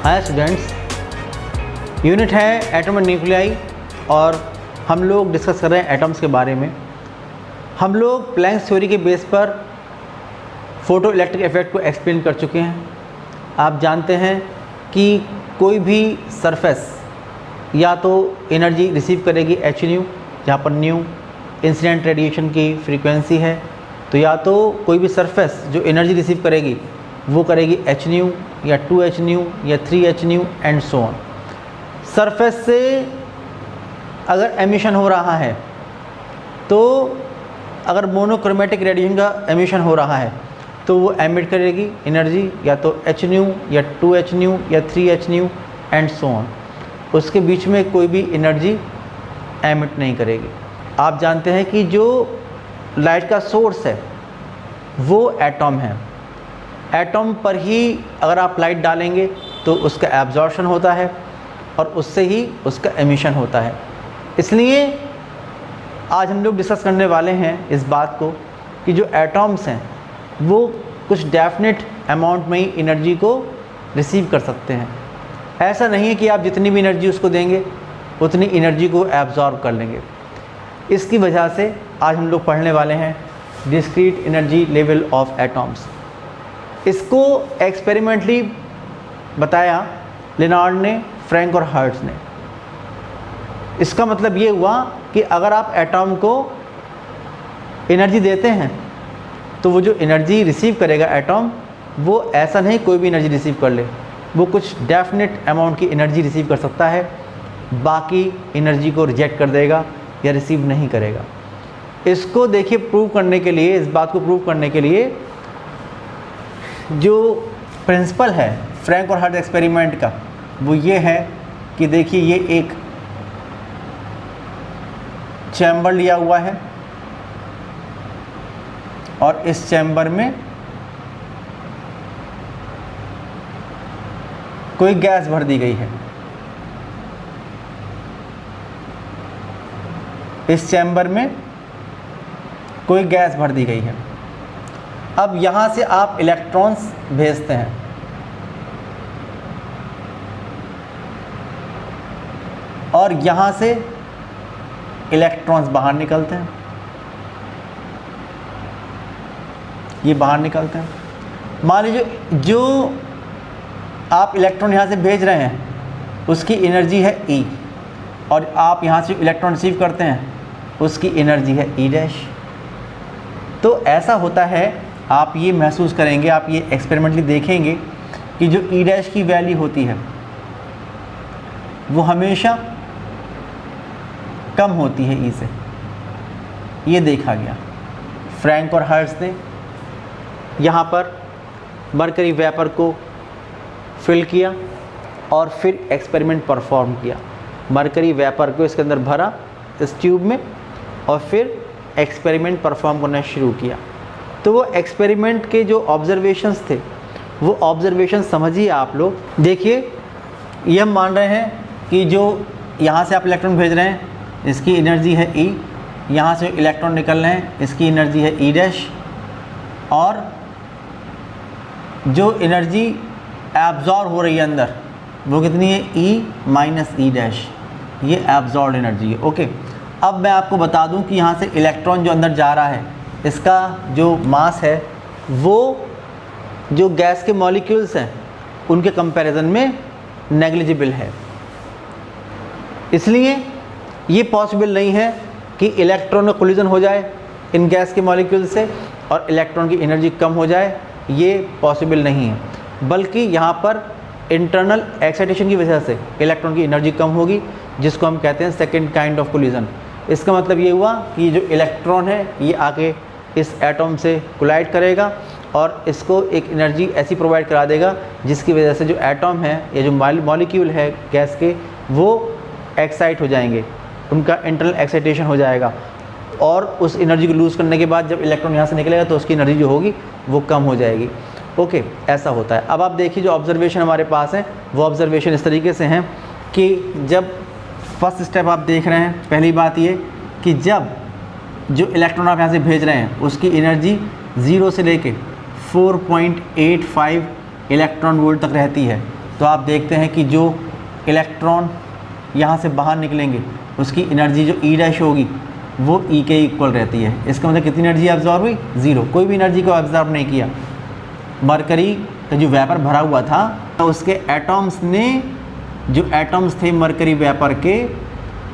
Hi students, unit है atom and nuclei और हम लोग डिस्कस कर रहे हैं एटम्स के बारे में। हम लोग प्लैंक्स थ्योरी के बेस पर फोटो इलेक्ट्रिक इफेक्ट को एक्सप्लेन कर चुके हैं। आप जानते हैं कि कोई भी सरफेस या तो एनर्जी रिसीव करेगी h न्यू, जहाँ पर न्यू इंसिडेंट रेडिएशन की फ्रीक्वेंसी है, तो या तो कोई भी सरफेस जो एनर्जी रिसीव करेगी वो करेगी h न्यू या 2h न्यू या 3h new and so on. Surface से अगर एमिशन हो रहा है तो अगर मोनोक्रोमेटिक रेडिएशन का एमिशन हो रहा है तो वो एमिट करेगी एनर्जी या तो h न्यू या 2h न्यू या 3h new and so on. उसके बीच में कोई भी एनर्जी एमिट नहीं करेगी। आप जानते हैं कि जो लाइट का सोर्स है वो एटम है। एटम पर ही अगर आप लाइट डालेंगे तो उसका एब्जॉर्प्शन होता है और उससे ही उसका एमिशन होता है। इसलिए आज हम लोग डिस्कस करने वाले हैं इस बात को कि जो एटम्स हैं वो कुछ डेफिनेट अमाउंट में ही एनर्जी को रिसीव कर सकते हैं। ऐसा नहीं है कि आप जितनी भी एनर्जी उसको देंगे उतनी एनर्जी को एब्जॉर्ब कर लेंगे। इसकी वजह से आज हम लोग पढ़ने वाले हैं discrete energy level of atoms. इसको एक्सपेरिमेंटली बताया लेनार्ड ने, फ्रैंक और हर्ट्ज ने। इसका मतलब ये हुआ कि अगर आप एटम को एनर्जी देते हैं तो वो जो एनर्जी रिसीव करेगा एटम, वो ऐसा नहीं कोई भी एनर्जी रिसीव कर ले, वो कुछ डेफिनेट अमाउंट की एनर्जी रिसीव कर सकता है, बाकी एनर्जी को रिजेक्ट कर देगा या रिसीव नहीं करेगा। इसको देखिए प्रूव करने के लिए, इस बात को प्रूव करने के लिए जो प्रिंसिपल है फ्रैंक और हर्ट्ज एक्सपेरिमेंट का वो ये है कि देखिए ये एक चैम्बर लिया हुआ है और इस चैम्बर में कोई गैस भर दी गई है। इस चैम्बर में कोई गैस भर दी गई है। अब यहाँ से आप इलेक्ट्रॉन्स भेजते हैं और यहाँ से इलेक्ट्रॉन्स बाहर निकलते हैं, ये बाहर निकलते हैं। मान लीजिए जो आप इलेक्ट्रॉन यहाँ से भेज रहे हैं उसकी एनर्जी है E और आप यहाँ से इलेक्ट्रॉन रिसीव करते हैं उसकी एनर्जी है E डैश। तो ऐसा होता है, आप ये महसूस करेंगे, आप ये एक्सपेरिमेंटली देखेंगे कि जो E डैश की वैल्यू होती है वो हमेशा कम होती है E से। ये देखा गया। फ्रैंक और हर्ट्ज ने यहाँ पर मरकरी वेपर को फिल किया और फिर एक्सपेरिमेंट परफॉर्म किया। मरकरी वेपर को इसके अंदर भरा इस ट्यूब में और फिर एक्सपेरिमेंट परफॉर्म करना शुरू किया। तो वो एक्सपेरिमेंट के जो ऑब्जर्वेशंस थे वो ऑब्जर्वेशन समझिए आप लोग। देखिए ये हम मान रहे हैं कि जो यहाँ से आप इलेक्ट्रॉन भेज रहे हैं इसकी एनर्जी है E, यहाँ से इलेक्ट्रॉन निकल रहे हैं इसकी एनर्जी है E डैश, और जो एनर्जी एब्जॉर्ब हो रही है अंदर वो कितनी है E माइनस E डैश। ये एब्जॉर्ब एनर्जी है। ओके, अब मैं आपको बता दूं कि यहाँ से इलेक्ट्रॉन जो अंदर जा रहा है इसका जो मास है वो जो गैस के मॉलिक्यूल्स हैं उनके कंपैरिजन में नेग्लिजिबल है। इसलिए ये पॉसिबल नहीं है कि इलेक्ट्रॉन में कोलिजन हो जाए इन गैस के मॉलिक्यूल से और इलेक्ट्रॉन की एनर्जी कम हो जाए, ये पॉसिबल नहीं है। बल्कि यहाँ पर इंटरनल एक्साइटेशन की वजह से इलेक्ट्रॉन की एनर्जी कम होगी, जिसको हम कहते हैं सेकेंड काइंड ऑफ कोलिजन। इसका मतलब ये हुआ कि जो इलेक्ट्रॉन है ये आके इस एटम से कोलाइड करेगा और इसको एक एनर्जी ऐसी प्रोवाइड करा देगा जिसकी वजह से जो एटम है या जो मॉलिक्यूल है गैस के वो एक्साइट हो जाएंगे, उनका इंटरनल एक्साइटेशन हो जाएगा और उस एनर्जी को लूज़ करने के बाद जब इलेक्ट्रॉन यहाँ से निकलेगा तो उसकी एनर्जी जो होगी वो कम हो जाएगी। ओके, ऐसा होता है। अब आप देखिए जो ऑब्जर्वेशन हमारे पास है वो ऑब्जर्वेशन इस तरीके से हैं कि जब फर्स्ट स्टेप आप देख रहे हैं, पहली बात ये कि जब जो इलेक्ट्रॉन आप यहाँ से भेज रहे हैं उसकी एनर्जी 0 से लेके 4.85 इलेक्ट्रॉन वोल्ट तक रहती है, तो आप देखते हैं कि जो इलेक्ट्रॉन यहाँ से बाहर निकलेंगे उसकी एनर्जी जो ई डैश होगी वो ई के इक्वल रहती है। इसका मतलब कितनी एनर्जी एब्जॉर्ब हुई? ज़ीरो, कोई भी एनर्जी को एब्जॉर्ब नहीं किया। मरकरी का जो वेपर भरा हुआ था उसके एटॉम्स ने, जो एटॉम्स थे मरकरी वेपर के,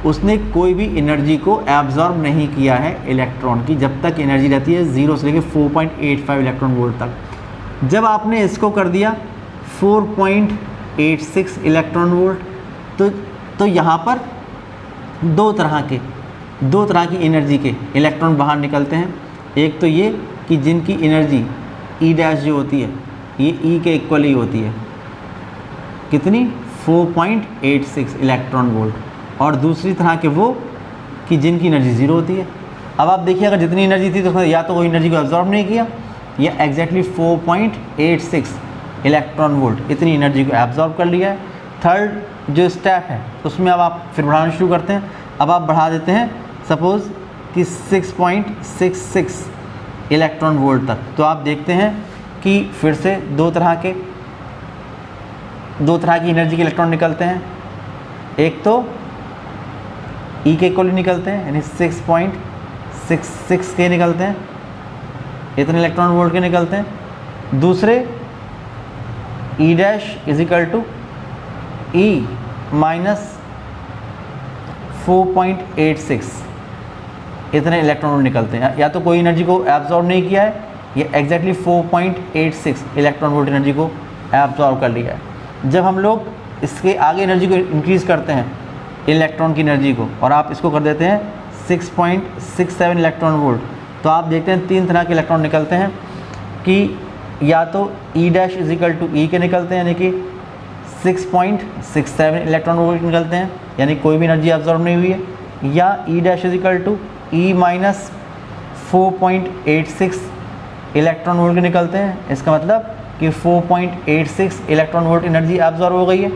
उसने कोई भी एनर्जी को एब्जॉर्ब नहीं किया है इलेक्ट्रॉन की, जब तक एनर्जी रहती है 0 से लेकर 4.85 इलेक्ट्रॉन वोल्ट तक। जब आपने इसको कर दिया 4.86 इलेक्ट्रॉन वोल्ट, तो यहाँ पर दो तरह की एनर्जी के इलेक्ट्रॉन बाहर निकलते हैं। एक तो ये कि जिनकी एनर्जी ई डैश जो होती है ये ई के इक्वल ही होती है, कितनी? 4.86 इलेक्ट्रॉन वोल्ट। और दूसरी तरह के वो कि जिनकी एनर्जी ज़ीरो होती है। अब आप देखिए अगर जितनी एनर्जी थी तो या तो वो एनर्जी को एब्जॉर्ब नहीं किया या एग्जैक्टली 4.86 इलेक्ट्रॉन वोल्ट इतनी एनर्जी को एब्जॉर्ब कर लिया है। थर्ड जो स्टेप है उसमें अब आप फिर बढ़ाना शुरू करते हैं। अब आप बढ़ा देते हैं सपोज़ कि 6.66 इलेक्ट्रॉन वोल्ट तक। तो आप देखते हैं कि फिर से दो तरह की एनर्जी के इलेक्ट्रॉन निकलते हैं। एक तो ई के इक्वल निकलते हैं यानी 6.66 के निकलते हैं, इतने इलेक्ट्रॉन वोल्ट के निकलते हैं। दूसरे E dash is equal to E minus 4.86 इतने इलेक्ट्रॉन वोल्ट निकलते हैं। या तो कोई एनर्जी को एब्जॉर्ब नहीं किया है या एग्जैक्टली 4.86 इलेक्ट्रॉन वोल्ट एनर्जी को एब्जॉर्ब कर लिया है। जब हम लोग इसके आगे एनर्जी को इंक्रीज़ करते हैं इलेक्ट्रॉन की एनर्जी को, और आप इसको कर देते हैं 6.67 इलेक्ट्रॉन वोल्ट, तो आप देखते हैं तीन तरह के इलेक्ट्रॉन निकलते हैं कि या तो E dash is equal to E के निकलते हैं यानी कि 6.67 इलेक्ट्रॉन वोल्ट निकलते हैं यानी कोई भी एनर्जी एब्जॉर्ब नहीं हुई है, या E dash is equal to E minus 4.86 electron volt के निकलते हैं। इसका मतलब कि 4.86 इलेक्ट्रॉन वोल्ट एनर्जी एब्जॉर्ब हो गई है,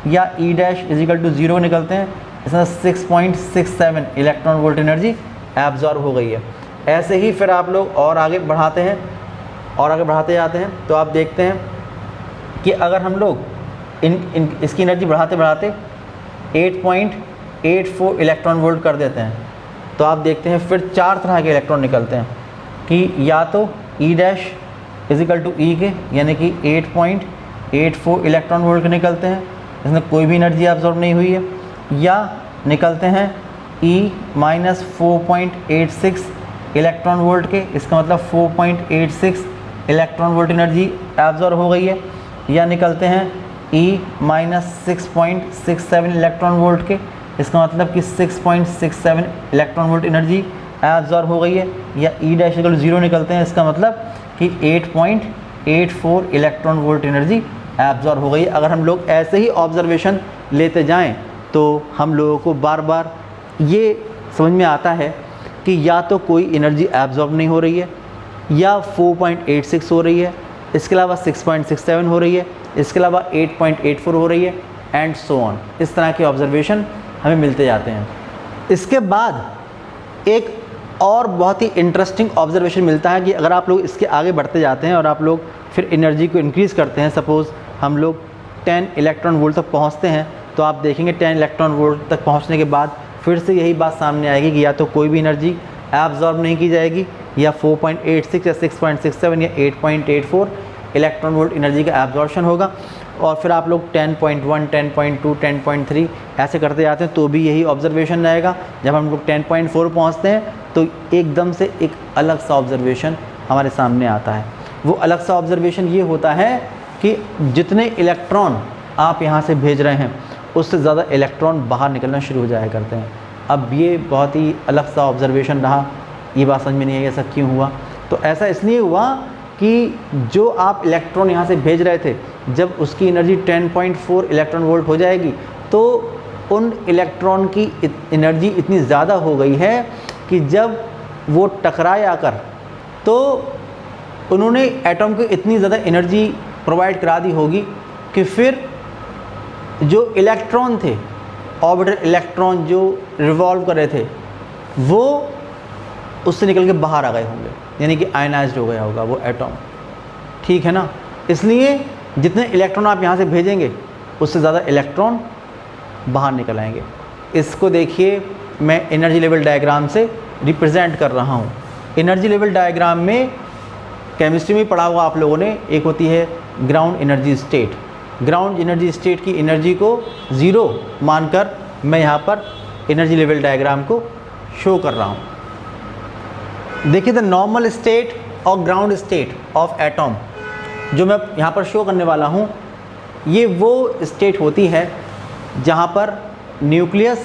या E dash is equal to 0 निकलते हैं, इसमें 6.67 इलेक्ट्रॉन वोल्ट एनर्जी एब्जॉर्ब हो गई है। ऐसे ही फिर आप लोग और आगे बढ़ाते हैं और आगे बढ़ाते जाते हैं, तो आप देखते हैं कि अगर हम लोग इसकी एनर्जी बढ़ाते बढ़ाते 8.84 इलेक्ट्रॉन वोल्ट कर देते हैं, तो आप देखते हैं फिर चार तरह के इलेक्ट्रॉन निकलते हैं कि या तो E dash is equal to E के यानी कि 8.84 इलेक्ट्रॉन वोल्ट के निकलते हैं, इसमें कोई भी एनर्जी एब्जॉर्ब नहीं हुई है, या निकलते हैं ई माइनस 4.86 इलेक्ट्रॉन वोल्ट के, इसका मतलब 4.86 इलेक्ट्रॉन वोल्ट एनर्जी एब्जॉर्ब हो गई है, या निकलते हैं ई माइनस 6.67 इलेक्ट्रॉन वोल्ट के, इसका मतलब कि 6.67 इलेक्ट्रॉन वोल्ट एनर्जी एब्जॉर्ब हो गई है, या ई डैश इक्वल 0 निकलते हैं, इसका मतलब कि 8.84 इलेक्ट्रॉन वोल्ट एनर्जी एब्जॉर्ब हो गई है। अगर हम लोग ऐसे ही ऑब्जर्वेशन लेते जाएं तो हम लोगों को बार बार ये समझ में आता है कि या तो कोई एनर्जी एब्जॉर्ब नहीं हो रही है, या 4.86 हो रही है, इसके अलावा 6.67 हो रही है, इसके अलावा 8.84 हो रही है, एंड सो ऑन। इस तरह के ऑब्जर्वेशन हमें मिलते जाते हैं। इसके बाद एक और बहुत ही इंटरेस्टिंग ऑब्जर्वेशन मिलता है कि अगर आप लोग इसके आगे बढ़ते जाते हैं और आप लोग फिर एनर्जी को इंक्रीज़ करते हैं, सपोज़ हम लोग 10 इलेक्ट्रॉन वोल्ट तक पहुंचते हैं, तो आप देखेंगे 10 इलेक्ट्रॉन वोल्ट तक पहुंचने के बाद फिर से यही बात सामने आएगी कि या तो कोई भी एनर्जी एब्जॉर्ब नहीं की जाएगी, या 4.86 या 6.67 या 8.84 इलेक्ट्रॉन वोल्ट एनर्जी का एब्जॉर्प्शन होगा, और फिर आप लोग 10.1, 10.2, 10.3 ऐसे करते जाते हैं तो भी यही ऑब्जर्वेशन रहेगा। जब हम लोग 10.4 पहुंचते हैं तो एकदम से एक अलग सा ऑब्जर्वेशन हमारे सामने आता है। वो अलग सा ऑब्जर्वेशन ये होता है कि जितने इलेक्ट्रॉन आप यहाँ से भेज रहे हैं उससे ज़्यादा इलेक्ट्रॉन बाहर निकलना शुरू हो जाया करते हैं। अब ये बहुत ही अलग सा ऑब्जर्वेशन रहा, ये बात समझ में नहीं आई ऐसा क्यों हुआ। तो ऐसा इसलिए हुआ कि जो आप इलेक्ट्रॉन यहाँ से भेज रहे थे, जब उसकी एनर्जी 10.4 इलेक्ट्रॉन वोल्ट हो जाएगी तो उन इलेक्ट्रॉन की एनर्जी इतनी ज़्यादा हो गई है कि जब वो टकराए आकर तो उन्होंने एटम को इतनी ज़्यादा एनर्जी प्रोवाइड करा दी होगी कि फिर जो इलेक्ट्रॉन थे, ऑर्बिटल इलेक्ट्रॉन जो रिवॉल्व कर रहे थे, वो उससे निकल के बाहर आ गए होंगे, यानी कि आयनाइज्ड हो गया होगा वो एटम। ठीक है ना। इसलिए जितने इलेक्ट्रॉन आप यहाँ से भेजेंगे उससे ज़्यादा इलेक्ट्रॉन बाहर निकल आएंगे। इसको देखिए मैं एनर्जी लेवल डायग्राम से रिप्रेजेंट कर रहा हूँ। एनर्जी लेवल डायग्राम में केमिस्ट्री में पढ़ा हुआ आप लोगों ने, एक होती है ground energy state. Ground energy state की एनर्जी को ज़ीरो मानकर मैं यहाँ पर एनर्जी लेवल डायग्राम को शो कर रहा हूँ। देखिए द नॉर्मल स्टेट और ग्राउंड स्टेट ऑफ एटम जो मैं यहाँ पर शो करने वाला हूँ, ये वो स्टेट होती है जहाँ पर न्यूक्लियस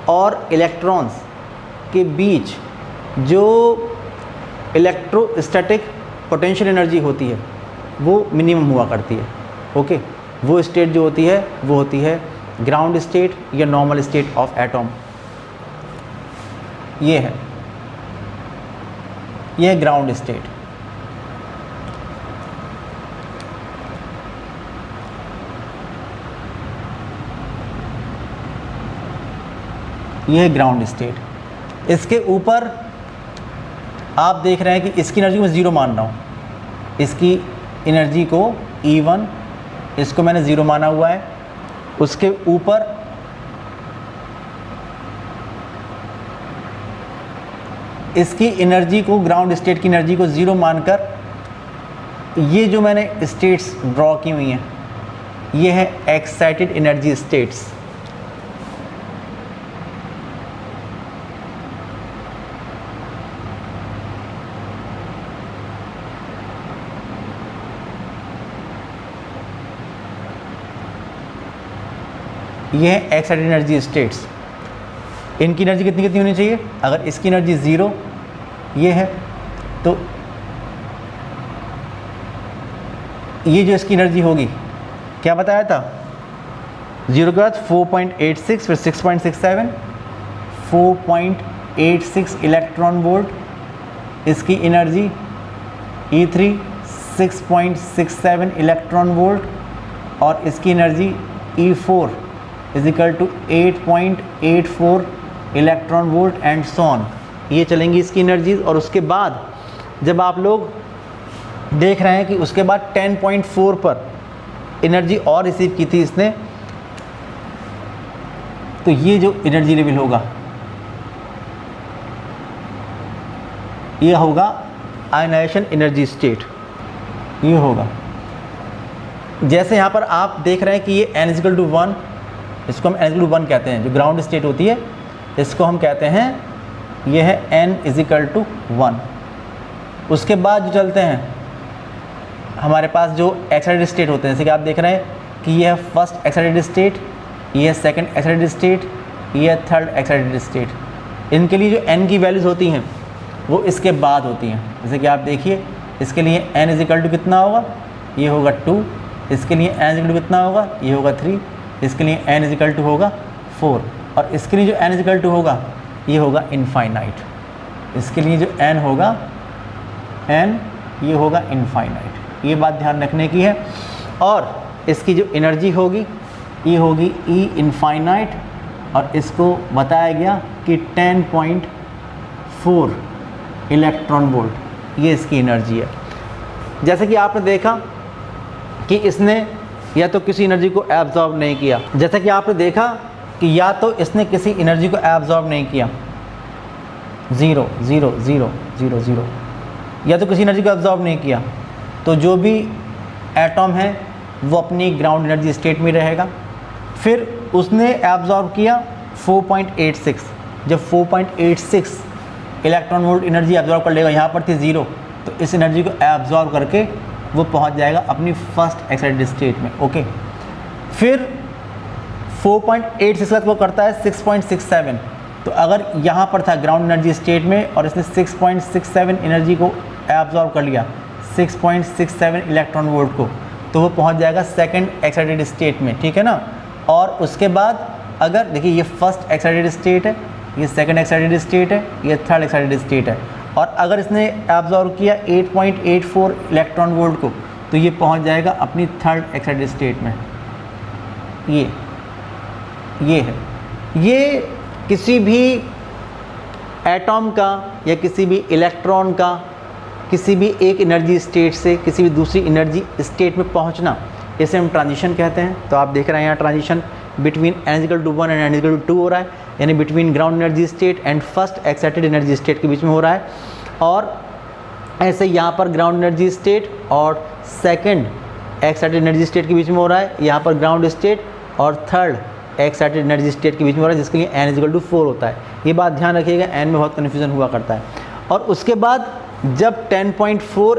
और इलेक्ट्रॉन्स के बीच जो इलेक्ट्रोस्टैटिक पोटेंशियल एनर्जी होती है वो मिनिमम हुआ करती है। ओके, वो स्टेट जो होती है वो होती है ग्राउंड स्टेट या नॉर्मल स्टेट ऑफ एटम। ये है ग्राउंड स्टेट। ये है ग्राउंड स्टेट। इसके ऊपर आप देख रहे हैं कि इसकी एनर्जी को मैं ज़ीरो मान रहा हूँ। इसकी एनर्जी को E1 इसको मैंने ज़ीरो माना हुआ है। उसके ऊपर इसकी एनर्जी को, ग्राउंड स्टेट की एनर्जी को ज़ीरो मानकर ये जो मैंने स्टेट्स ड्रॉ की हुई हैं ये है एक्साइटेड एनर्जी स्टेट्स। ये है एक्साइटेड एनर्जी स्टेट्स। इनकी एनर्जी कितनी कितनी होनी चाहिए? अगर इसकी एनर्जी ज़ीरो ये है तो ये जो इसकी एनर्जी होगी, क्या बताया था, ज़ीरो के बाद 4.86 फिर 6.67, 4.86 इलेक्ट्रॉन वोल्ट इसकी एनर्जी, E3 6.67 इलेक्ट्रॉन वोल्ट और इसकी energy E4 is equal to 8.84 electron volt and so on. ये चलेंगी इसकी एनर्जीज। और उसके बाद जब आप लोग देख रहे हैं कि उसके बाद 10.4 पर एनर्जी और रिसीव की थी इसने, तो ये जो एनर्जी लेवल होगा ये होगा आयनाइजेशन एनर्जी स्टेट। ये होगा जैसे यहाँ पर आप देख रहे हैं कि ये n=1, इसको हम n=1 कहते हैं। जो ग्राउंड स्टेट होती है इसको हम कहते हैं, ये है n=1। उसके बाद जो चलते हैं हमारे पास जो एक्साइटेड स्टेट होते हैं, जैसे कि आप देख रहे हैं कि ये है फर्स्ट एक्साइटेड स्टेट, ये है सेकंड एक्साइटेड स्टेट, ये है थर्ड एक्साइटेड स्टेट। इनके लिए जो n की वैल्यूज़ होती हैं वो इसके बाद होती हैं। जैसे कि आप देखिए इसके लिए n= कितना होगा, ये होगा 2। इसके लिए n= कितना होगा, ये होगा 3। इसके लिए n= होगा 4। और इसके लिए जो n= होगा ये होगा इनफाइनाइट। इसके लिए जो n होगा, n ये होगा इनफाइनाइट। ये बात ध्यान रखने की है। और इसकी जो एनर्जी होगी ये होगी E इनफाइनाइट और इसको बताया गया कि 10.4 इलेक्ट्रॉन वोल्ट ये इसकी एनर्जी है। जैसे कि आपने देखा कि इसने या तो किसी एनर्जी को एब्जॉर्ब नहीं किया, जैसा कि आपने देखा कि या तो इसने किसी एनर्जी को एब्जॉर्ब नहीं किया, 0 0 0 0 0, या तो किसी एनर्जी को एब्जॉर्ब नहीं किया, तो जो भी एटम है वो अपनी ग्राउंड एनर्जी स्टेट में रहेगा। फिर उसने एब्जॉर्ब किया 4.86, जब 4.86 इलेक्ट्रॉन वोल्ट एनर्जी एब्जॉर्ब कर लेगा, यहाँ पर थी 0, तो इस एनर्जी को एब्जॉर्ब करके वो पहुंच जाएगा अपनी फर्स्ट एक्साइटेड स्टेट में। ओके, फिर 4.86 के बाद वो करता है 6.67। तो अगर यहाँ पर था ग्राउंड एनर्जी स्टेट में और इसने 6.67 एनर्जी को एब्जॉर्ब कर लिया, 6.67 इलेक्ट्रॉन वोल्ट को, तो वो पहुँच जाएगा सेकेंड एक्साइटेड स्टेट में। ठीक है ना। और उसके बाद अगर देखिए ये फर्स्ट एक्साइटेड स्टेट है, ये सेकेंड एक्साइटेड स्टेट है, ये थर्ड एक्साइटेड स्टेट है। और अगर इसने एब्जॉर्ब किया 8.84 इलेक्ट्रॉन वोल्ट को, तो ये पहुंच जाएगा अपनी थर्ड एक्साइटेड स्टेट में। ये है, ये किसी भी एटॉम का या किसी भी इलेक्ट्रॉन का किसी भी एक एनर्जी स्टेट से किसी भी दूसरी एनर्जी स्टेट में पहुंचना, इसे हम ट्रांजिशन कहते हैं। तो आप देख रहे हैं यहाँ transition between n=1 and n=2 हो रहा है, यानी between ground energy state and first excited energy state के बीच में हो रहा है। और ऐसे यहाँ पर ग्राउंड एनर्जी स्टेट और सेकंड एक्साइटेड एनर्जी स्टेट के बीच में हो रहा है, यहाँ पर ग्राउंड स्टेट और थर्ड एक्साइटेड एनर्जी स्टेट के बीच में हो रहा है, जिसके लिए n=4 होता है। ये बात ध्यान रखिएगा, n में बहुत कन्फ्यूज़न हुआ करता है। और उसके बाद जब 10.4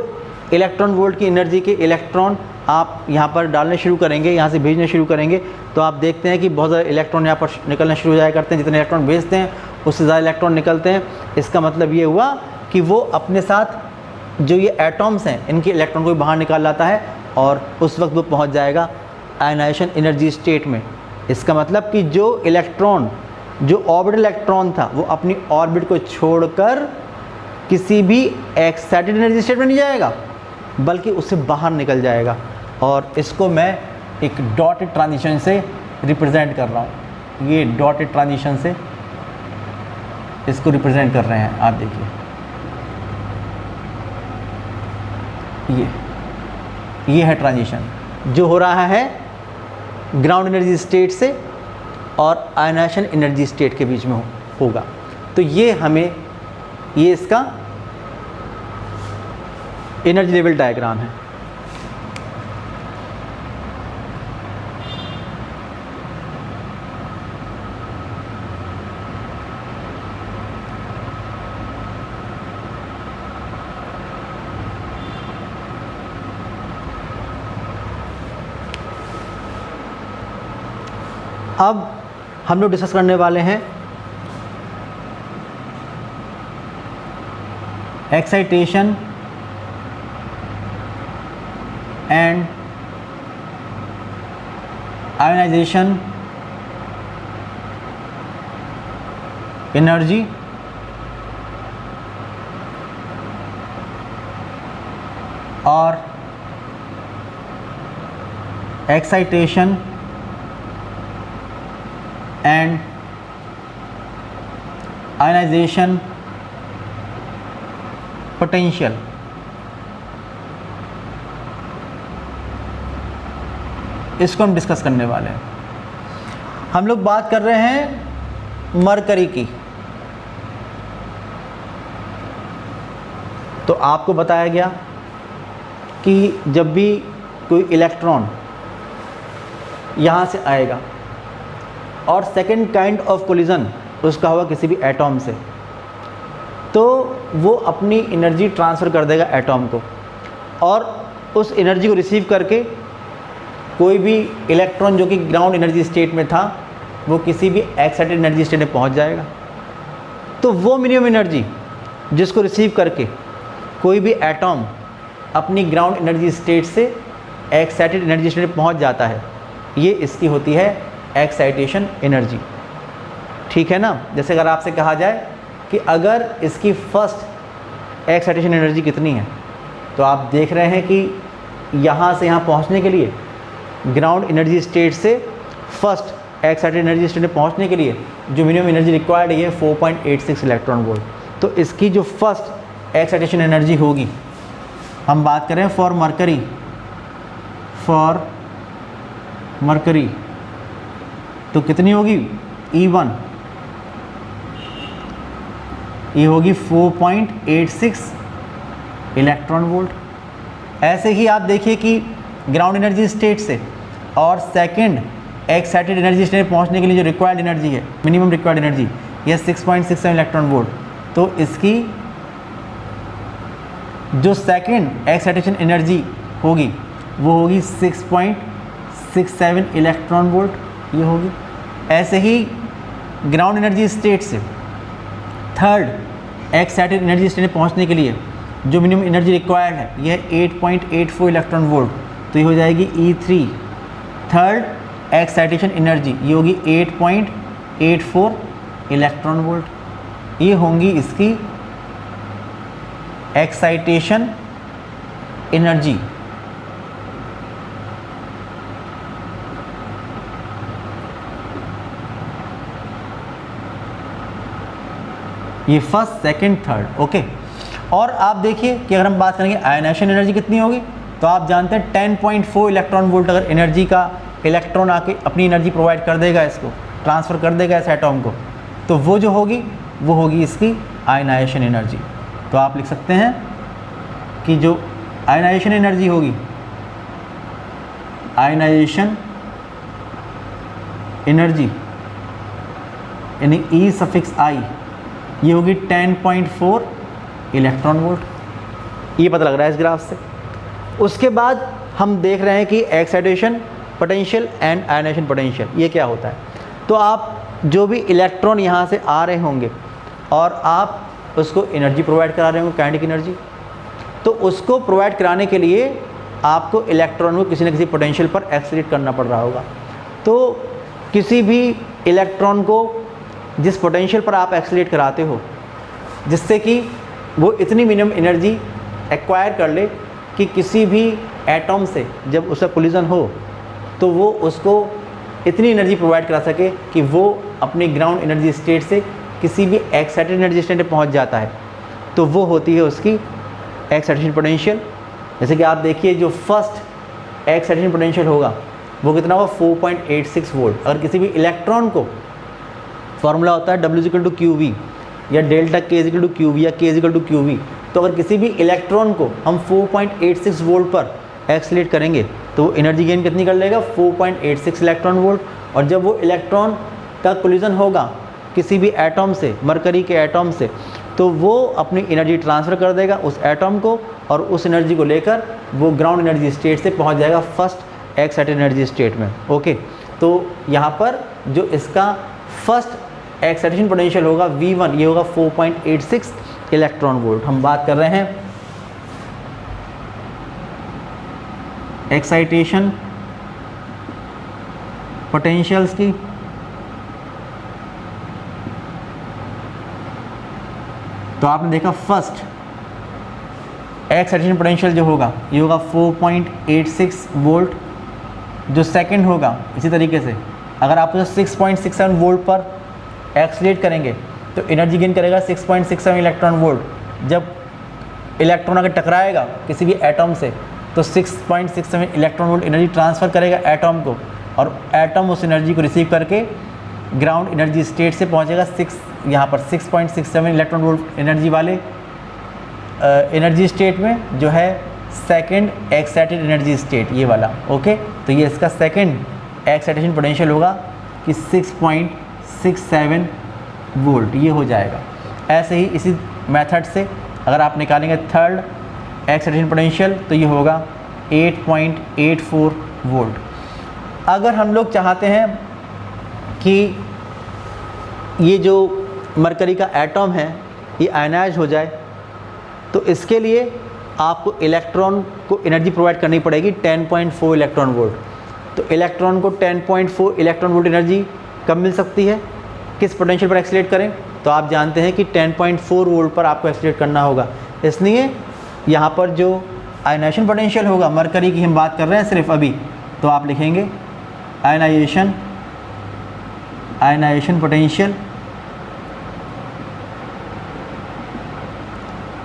इलेक्ट्रॉन वोल्ट की एनर्जी के इलेक्ट्रॉन आप यहाँ पर डालने शुरू करेंगे, यहाँ से भेजने शुरू करेंगे, तो आप देखते हैं कि बहुत ज़्यादा इलेक्ट्रॉन यहाँ पर निकलना शुरू हो जाया करते हैं। जितने इलेक्ट्रॉन भेजते हैं उससे ज़्यादा इलेक्ट्रॉन निकलते हैं। इसका मतलब ये हुआ कि वो अपने साथ जो ये एटॉम्स हैं इनके इलेक्ट्रॉन को बाहर निकाल लाता है और उस वक्त वो पहुँच जाएगा आयनाइजेशन एनर्जी स्टेट में। इसका मतलब कि जो इलेक्ट्रॉन, जो ऑर्बिटल इलेक्ट्रॉन था, वो अपनी ऑर्बिट को छोड़कर किसी भी एक्साइटेड एनर्जी स्टेट में नहीं जाएगा, बल्कि उससे बाहर निकल जाएगा। और इसको मैं एक डॉटेड ट्रांजिशन से रिप्रेजेंट कर रहा हूँ। ये डॉटेड ट्रांजिशन से इसको रिप्रेजेंट कर रहे हैं। आप देखिए ये है ट्रांजिशन जो हो रहा है ग्राउंड एनर्जी स्टेट से और आयनाइजेशन एनर्जी स्टेट के बीच में होगा। तो ये इसका एनर्जी लेवल डायग्राम है। अब हम लोग डिस्कस करने वाले हैं एक्साइटेशन एंड आयनाइजेशन एनर्जी और एक्साइटेशन एंड आयनाइजेशन पोटेंशियल। इसको हम डिस्कस करने वाले हैं। हम लोग बात कर रहे हैं मरकरी की। तो आपको बताया गया कि जब भी कोई इलेक्ट्रॉन यहाँ से आएगा और सेकेंड काइंड ऑफ कोलिजन उसका हुआ किसी भी एटॉम से, तो वो अपनी एनर्जी ट्रांसफ़र कर देगा एटॉम को, और उस एनर्जी को रिसीव करके कोई भी इलेक्ट्रॉन जो कि ग्राउंड एनर्जी स्टेट में था वो किसी भी एक्साइटेड एनर्जी स्टेट में पहुंच जाएगा। तो वो मिनिमम एनर्जी जिसको रिसीव करके कोई भी एटॉम अपनी ग्राउंड एनर्जी स्टेट से एक्साइटेड एनर्जी स्टेट में पहुंच जाता है, ये इसकी होती है एक्साइटेशन एनर्जी। ठीक है ना। जैसे अगर आपसे कहा जाए कि अगर इसकी फर्स्ट एक्साइटेशन एनर्जी कितनी है, तो आप देख रहे हैं कि यहाँ से यहाँ पहुँचने के लिए ग्राउंड एनर्जी स्टेट से फर्स्ट एक्साइटेड एनर्जी स्टेट में पहुँचने के लिए जो मिनिमम एनर्जी रिक्वायर्ड है 4.86 इलेक्ट्रॉन वोल्ट। तो इसकी जो फर्स्ट एक्साइटेशन एनर्जी होगी, हम बात करें फॉर मरकरी, तो कितनी होगी E1, ये होगी 4.86 इलेक्ट्रॉन वोल्ट। ऐसे ही आप देखिए कि ग्राउंड एनर्जी स्टेट से और सेकंड एक्साइटेड एनर्जी स्टेट में पहुंचने के लिए जो रिक्वायर्ड एनर्जी है, मिनिमम रिक्वायर्ड एनर्जी, यह 6.67 इलेक्ट्रॉन वोल्ट। तो इसकी जो सेकंड एक्साइटेशन एनर्जी होगी वो होगी 6.67 इलेक्ट्रॉन वोल्ट, ये होगी। ऐसे ही ग्राउंड एनर्जी स्टेट से थर्ड एक्साइटेड एनर्जी स्टेट में पहुंचने के लिए जो मिनिमम एनर्जी रिक्वायर्ड है यह 8.84 इलेक्ट्रॉन वोल्ट, तो ये हो जाएगी E3 थर्ड एक्साइटेशन एनर्जी, ये होगी 8.84 इलेक्ट्रॉन वोल्ट। ये होंगी इसकी एक्साइटेशन एनर्जी। ये फर्स्ट सेकंड थर्ड, ओके। और आप देखिए कि अगर हम बात करेंगे आयनाइजेशन एनर्जी कितनी होगी, तो आप जानते हैं 10.4 इलेक्ट्रॉन वोल्ट अगर एनर्जी का इलेक्ट्रॉन आके अपनी एनर्जी प्रोवाइड कर देगा, इसको ट्रांसफ़र कर देगा इस एटॉम को, तो वो जो होगी वो होगी इसकी आयनाइजेशन एनर्जी। तो आप लिख सकते हैं कि जो आयनाइजेशन एनर्जी होगी, आयनाइजेशन एनर्जी यानी E∗I, ये होगी 10.4 इलेक्ट्रॉन वोल्ट। ये पता लग रहा है इस ग्राफ से। उसके बाद हम देख रहे हैं कि excitation potential and ionisation potential, ये क्या होता है। तो आप जो भी इलेक्ट्रॉन यहाँ से आ रहे होंगे और आप उसको एनर्जी प्रोवाइड करा रहे होंगे, काइनेटिक एनर्जी, तो उसको प्रोवाइड कराने के लिए आपको इलेक्ट्रॉन को किसी न किसी पोटेंशियल पर एक्सीलरेट करना पड़ रहा होगा। तो किसी भी इलेक्ट्रॉन को जिस पोटेंशियल पर आप एक्सीलरेट कराते हो, जिससे कि वो इतनी मिनिमम एनर्जी एक्वायर कर ले कि किसी भी एटॉम से जब उसका कोलिजन हो तो वो उसको इतनी एनर्जी प्रोवाइड करा सके कि वो अपनी ग्राउंड एनर्जी स्टेट से किसी भी एक्साइटेड एनर्जी स्टेट में पहुंच जाता है, तो वो होती है उसकी एक्साइटेशन पोटेंशियल। जैसे कि आप देखिए जो फर्स्ट एक्साइटेशन पोटेंशियल होगा वो कितना होगा 4.86 वोल्ट। अगर किसी भी इलेक्ट्रॉन को, फार्मूला होता है W=QV या डेल्टा K=QV या K=QV, तो अगर किसी भी इलेक्ट्रॉन को हम 4.86 वोल्ट पर एक्सीलरेट करेंगे तो वो एनर्जी गेन कितनी कर लेगा 4.86 इलेक्ट्रॉन वोल्ट। और जब वो इलेक्ट्रॉन का कोलिजन होगा किसी भी एटॉम से, मरकरी के एटॉम से, तो वो अपनी एनर्जी ट्रांसफ़र कर देगा उस एटॉम को और उस एनर्जी को लेकर वो ग्राउंड एनर्जी स्टेट से पहुंच जाएगा फर्स्ट एक्साइटेड एनर्जी स्टेट में। ओके, तो यहाँ पर जो इसका फर्स्ट एक्साइटेशन पोटेंशियल होगा V1, ये होगा 4.86 इलेक्ट्रॉन वोल्ट। हम बात कर रहे हैं एक्साइटेशन पोटेंशियल्स की। तो आपने देखा फर्स्ट एक्साइटेशन पोटेंशियल जो होगा ये होगा 4.86 वोल्ट। जो सेकंड होगा इसी तरीके से अगर आप उसे 6.67 वोल्ट पर एक्सीलरेट करेंगे तो एनर्जी गेन करेगा 6.67 इलेक्ट्रॉन वोल्ट। जब इलेक्ट्रॉन अगर टकराएगा किसी भी एटॉम से तो 6.67 इलेक्ट्रॉन वोल्ट एनर्जी ट्रांसफ़र करेगा एटॉम को और एटॉम उस एनर्जी को रिसीव करके ग्राउंड एनर्जी स्टेट से पहुंचेगा यहाँ पर 6.67 इलेक्ट्रॉन वोल्ट एनर्जी वाले एनर्जी स्टेट में, जो है सेकंड एक्साइटेड एनर्जी स्टेट, ये वाला। ओके, तो ये इसका सेकंड एक्साइटेशन पोटेंशियल होगा कि 6.67 वोल्ट, ये हो जाएगा। ऐसे ही इसी मेथड से अगर आप निकालेंगे थर्ड एक्साइटेशन पोटेंशियल तो ये होगा 8.84 वोल्ट। अगर हम लोग चाहते हैं कि ये जो मरकरी का एटॉम है ये आयनाइज हो जाए तो इसके लिए आपको इलेक्ट्रॉन को एनर्जी प्रोवाइड करनी पड़ेगी 10.4 इलेक्ट्रॉन वोल्ट। तो इलेक्ट्रॉन को 10.4 इलेक्ट्रॉन वोल्ट एनर्जी कब मिल सकती है, किस पोटेंशियल पर एक्सीलरेट करें, तो आप जानते हैं कि 10.4 वोल्ट पर आपको एक्सीलरेट करना होगा। इसलिए यहाँ पर जो आयनाइजेशन पोटेंशियल होगा, मरकरी की हम बात कर रहे हैं सिर्फ अभी, तो आप लिखेंगे आयनाइजेशन पोटेंशियल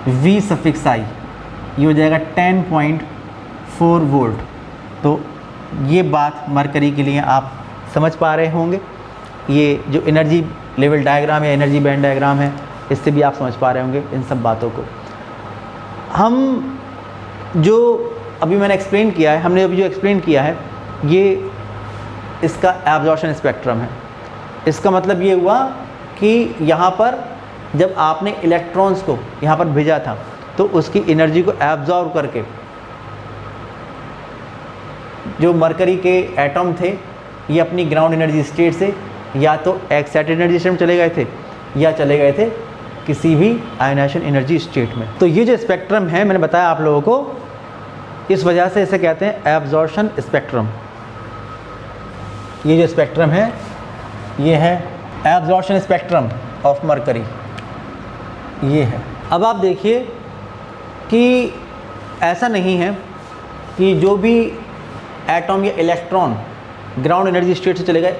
V∗I, ये हो जाएगा 10.4 वोल्ट। तो ये बात मरकरी के लिए आप समझ पा रहे होंगे। ये जो एनर्जी लेवल डायग्राम या एनर्जी बैंड डायग्राम है इससे भी आप समझ पा रहे होंगे इन सब बातों को। हम जो अभी मैंने एक्सप्लेन किया है, हमने अभी जो एक्सप्लेन किया है ये इसका एब्जॉर्प्शन स्पेक्ट्रम है। इसका मतलब ये हुआ कि यहाँ पर जब आपने इलेक्ट्रॉन्स को यहाँ पर भेजा था तो उसकी एनर्जी को एब्जॉर्ब करके जो मरकरी के एटॉम थे ये अपनी ग्राउंड एनर्जी स्टेट से या तो एक्साइटेड एनर्जी स्टेट में चले गए थे या चले गए थे किसी भी आयनाइजेशन एनर्जी स्टेट में। तो ये जो स्पेक्ट्रम है मैंने बताया आप लोगों को, इस वजह से इसे कहते हैं एब्जॉर्प्शन स्पेक्ट्रम। ये जो स्पेक्ट्रम है ये है एब्जॉर्प्शन स्पेक्ट्रम ऑफ मरकरी, ये है। अब आप देखिए कि ऐसा नहीं है कि जो भी एटॉम या इलेक्ट्रॉन ग्राउंड एनर्जी स्टेट से चले गए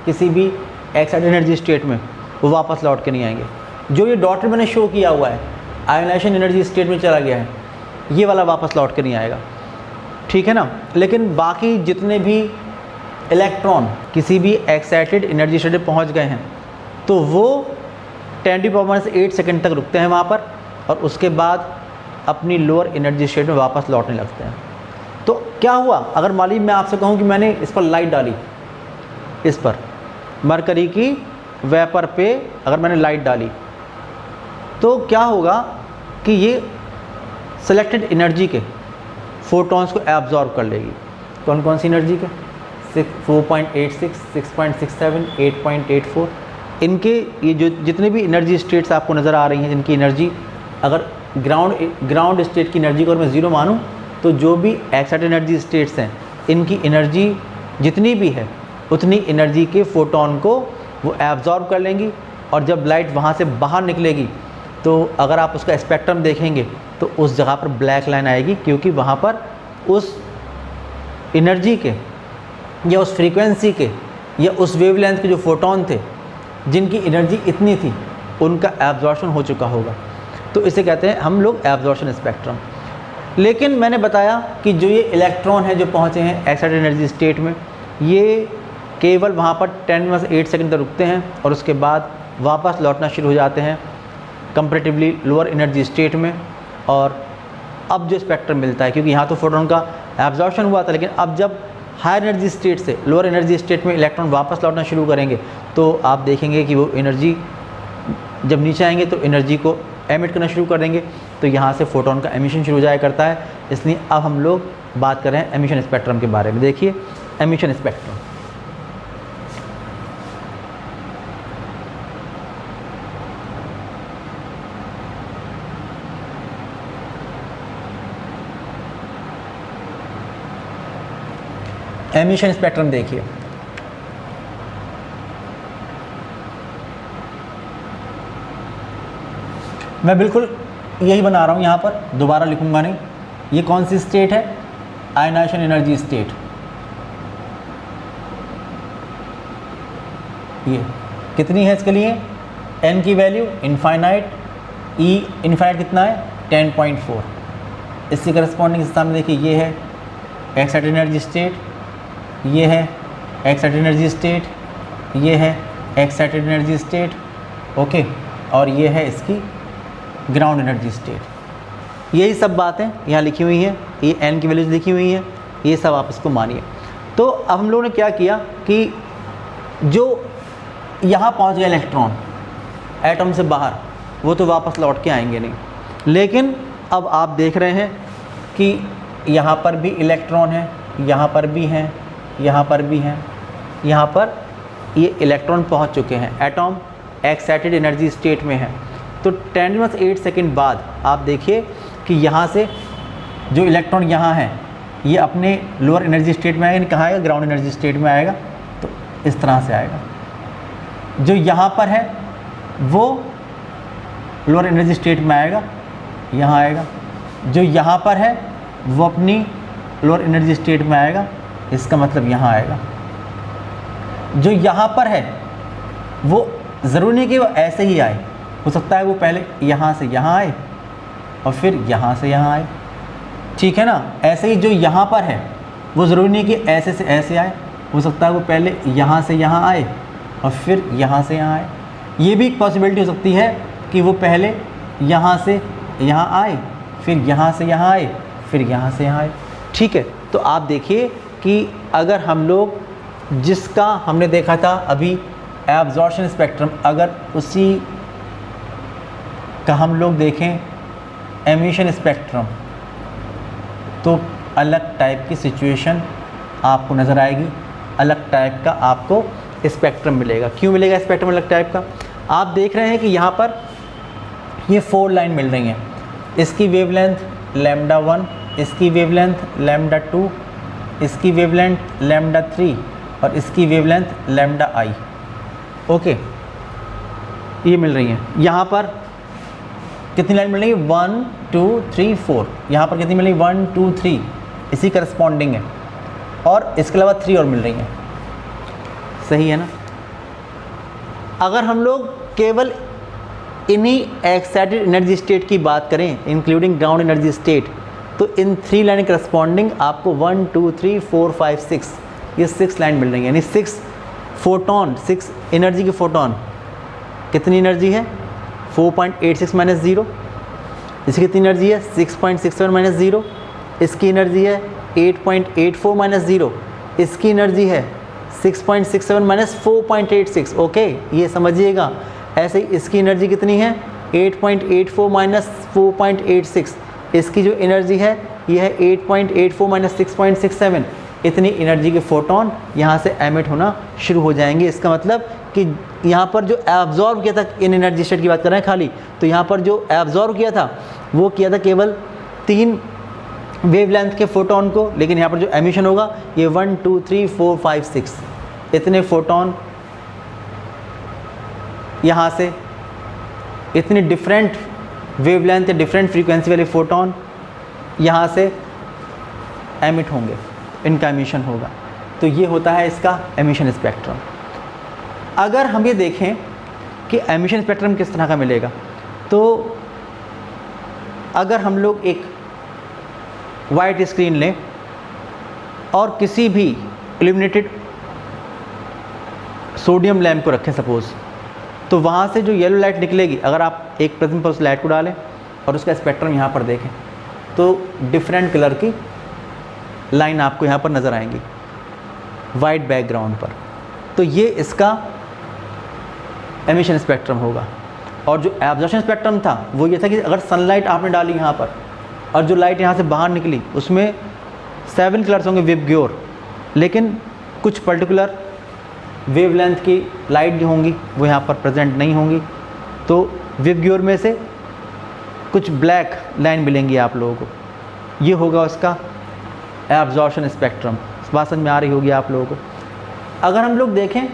किसी भी एक्साइटेड एनर्जी स्टेट में वो वापस लौट के नहीं आएंगे। जो ये डॉटेड मैंने शो किया हुआ है आयनाइजेशन एनर्जी स्टेट में चला गया है, ये वाला वापस लौट के नहीं आएगा। ठीक है ना। लेकिन बाकी जितने भी इलेक्ट्रॉन किसी भी एक्साइटेड एनर्जी स्टेट में पहुंच गए हैं तो वो 10⁻⁸ सेकंड तक रुकते हैं वहाँ पर और उसके बाद अपनी लोअर एनर्जी स्टेट में वापस लौटने लगते हैं। तो क्या हुआ, अगर मान लीजिए मैं आपसे कहूँ कि मैंने इस पर लाइट डाली, इस पर मरकरी की वेपर पे अगर मैंने लाइट डाली तो क्या होगा कि ये सेलेक्टेड एनर्जी के फोटॉन्स को एब्जॉर्ब कर लेगी। कौन कौन सी एनर्जी के? 4.86, 6.67, 8.84, इनके ये जो जितने भी एनर्जी स्टेट्स आपको नज़र आ रही हैं, जिनकी एनर्जी अगर ग्राउंड स्टेट की एनर्जी को अगर मैं ज़ीरो मानूं तो जो भी एक्साइटेड एनर्जी स्टेट्स हैं इनकी एनर्जी जितनी भी है उतनी एनर्जी के फोटोन को वो एब्जॉर्ब कर लेंगी और जब लाइट वहाँ से बाहर निकलेगी तो अगर आप उसका स्पेक्ट्रम देखेंगे तो उस जगह पर ब्लैक लाइन आएगी, क्योंकि वहाँ पर उस एनर्जी के या उस फ्रीक्वेंसी के या उस वेवलेंथ के जो फोटोन थे जिनकी एनर्जी इतनी थी उनका एब्जॉर्प्शन हो चुका होगा। तो इसे कहते हैं हम लोग एब्जॉर्प्शन स्पेक्ट्रम। लेकिन मैंने बताया कि जो ये इलेक्ट्रॉन है जो पहुँचे हैं एक्साइटेड एनर्जी स्टेट में, ये केवल वहाँ पर 10⁻⁸ सेकंड तक रुकते हैं और उसके बाद वापस लौटना शुरू हो जाते हैं कंपैरेटिवली लोअर एनर्जी स्टेट में। और अब जो स्पेक्ट्रम मिलता है, क्योंकि यहाँ तो फोटोन का एब्जॉर्प्शन हुआ था, लेकिन अब जब हायर एनर्जी स्टेट से लोअर एनर्जी स्टेट में इलेक्ट्रॉन वापस लौटना शुरू करेंगे तो आप देखेंगे कि वो एनर्जी जब नीचे आएंगे तो एनर्जी को एमिट करना शुरू कर देंगे, तो यहाँ से फोटोन का एमिशन शुरू हो जाया करता है। इसलिए अब हम लोग बात कर रहे हैं एमिशन स्पेक्ट्रम के बारे में। देखिए एमिशन स्पेक्ट्रम, एमिशन स्पेक्ट्रम देखिए, मैं बिल्कुल यही बना रहा हूँ, यहाँ पर दोबारा लिखूँगा नहीं। ये कौन सी स्टेट है? Ionisation energy state. ये कितनी है इसके लिए? n की वैल्यू इनफाइनाइट, E इनफाइनाइट कितना है? 10.4। इससे करस्पॉन्डिंग सामने देखिए, ये है एक्साइटेड एनर्जी स्टेट, ये है एक्साइटेड एनर्जी स्टेट, ये है एक्साइटेड एनर्जी स्टेट, ओके, और ये है इसकी ग्राउंड एनर्जी स्टेट। यही सब बातें यहाँ लिखी हुई हैं, ये n की वैल्यूज लिखी हुई हैं, ये सब आप इसको मानिए। तो अब हम लोगों ने क्या किया कि जो यहाँ पहुँच गए इलेक्ट्रॉन एटम से बाहर, वो तो वापस लौट के आएंगे नहीं, लेकिन अब आप देख रहे हैं कि यहाँ पर भी इलेक्ट्रॉन है, यहाँ पर भी हैं, यहाँ पर भी हैं, यहाँ पर ये इलेक्ट्रॉन पहुँच चुके हैं, एटम एक्साइटेड एनर्जी स्टेट में है। तो 10⁻⁸ सेकंड बाद आप देखिए कि यहाँ से जो इलेक्ट्रॉन यहाँ है ये अपने लोअर एनर्जी स्टेट में आएगा, कहाँ आएगा? ग्राउंड एनर्जी स्टेट में आएगा। तो इस तरह से आएगा। जो यहाँ पर है वो लोअर एनर्जी स्टेट में आएगा, यहाँ आएगा। जो यहाँ पर है वो अपनी लोअर एनर्जी स्टेट में आएगा, इसका मतलब यहाँ आएगा। जो यहाँ पर है वो ज़रूरी नहीं कि वो ऐसे ही आए, हो सकता है वो पहले यहाँ से यहाँ आए और फिर यहाँ से यहाँ आए, ठीक है ना। ऐसे ही जो यहाँ पर है वो ज़रूरी नहीं कि ऐसे से ऐसे आए, हो सकता है वो पहले यहाँ से यहाँ आए और फिर यहाँ से यहाँ आए। ये भी एक पॉसिबिलिटी हो सकती है कि वो पहले यहाँ से यहाँ आए, फिर यहाँ से यहाँ आए, फिर यहाँ से यहाँ आए, ठीक है। तो आप देखिए कि अगर हम लोग जिसका हमने देखा था अभी एब्जॉर्प्शन स्पेक्ट्रम, अगर उसी का हम लोग देखें एमिशन स्पेक्ट्रम, तो अलग टाइप की सिचुएशन आपको नज़र आएगी, अलग टाइप का आपको स्पेक्ट्रम मिलेगा। क्यों मिलेगा स्पेक्ट्रम अलग टाइप का? आप देख रहे हैं कि यहाँ पर ये 4 लाइन मिल रही हैं, इसकी वेवलेंथ λ1, इसकी वेवलेंथ λ2, इसकी वेवलेंथ λ3 और इसकी वेवलेंथ λi, ओके, ये मिल रही हैं। यहाँ पर कितनी लाइन मिल रही है? 1 2 3 4। यहाँ पर कितनी मिल रही है? 1 2 3, इसी करस्पॉन्डिंग है, और इसके अलावा 3 और मिल रही हैं, सही है ना। अगर हम लोग केवल इन्हीं एक्साइटेड एनर्जी स्टेट की बात करें इंक्लूडिंग ग्राउंड एनर्जी स्टेट, तो इन 3 लाइन करस्पॉन्डिंग आपको 1 2 3 4 5 6 ये 6 लाइन मिल रही है, यानी 6 फोटोन, 6 एनर्जी के फोटोन। कितनी एनर्जी है? 4.86 माइनस 0। इसकी कितनी एनर्जी है? 6.67 माइनस 0। इसकी एनर्जी है 8.84 माइनस 0। इसकी एनर्जी है 6.67 माइनस 4.86। ओके, ये समझिएगा। ऐसे ही इसकी एनर्जी कितनी है? 8.84 माइनस 4.86। इसकी जो एनर्जी है ये है 8.84 माइनस 6.67। इतनी एनर्जी के फोटोन यहाँ से एमिट होना शुरू हो जाएंगे। इसका मतलब कि यहाँ पर जो एब्जॉर्ब किया था, इन एनर्जी स्टेट की बात कर रहे हैं खाली, तो यहाँ पर जो एब्जॉर्ब किया था वो किया था केवल 3 वेवलेंथ के फोटोन को, लेकिन यहाँ पर जो एमिशन होगा ये 1 2 3 4 5 6 इतने फोटोन यहाँ से, इतनी डिफरेंट वेवलेंथ या डिफरेंट फ्रीक्वेंसी वाले फोटोन यहाँ से एमिट होंगे, इनका एमिशन होगा। तो ये होता है इसका एमिशन स्पेक्ट्रम। अगर हम ये देखें कि एमिशन स्पेक्ट्रम किस तरह का मिलेगा, तो अगर हम लोग एक वाइट स्क्रीन लें और किसी भी इल्यूमिनेटेड सोडियम लैम्प को रखें सपोज़, तो वहाँ से जो येलो लाइट निकलेगी, अगर आप एक प्रिज्म पर उस लाइट को डालें और उसका स्पेक्ट्रम यहाँ पर देखें, तो डिफरेंट कलर की लाइन आपको यहाँ पर नज़र आएंगी वाइट बैकग्राउंड पर। तो ये इसका एमिशन स्पेक्ट्रम होगा। और जो एब्जॉर्प्शन स्पेक्ट्रम था वो ये था कि अगर सनलाइट आपने डाली यहाँ पर और जो लाइट यहाँ से बाहर निकली उसमें 7 कलर्स होंगे विबग्योर, लेकिन कुछ पर्टिकुलर वेवलेंथ की लाइट जो होंगी वो यहाँ पर प्रेजेंट नहीं होंगी। तो विबग्योर में से कुछ ब्लैक लाइन मिलेंगी आप लोगों को, ये होगा उसका एब्जॉर्प्शन स्पेक्ट्रम। बात समझ में आ रही होगी आप लोगों को। अगर हम लोग देखें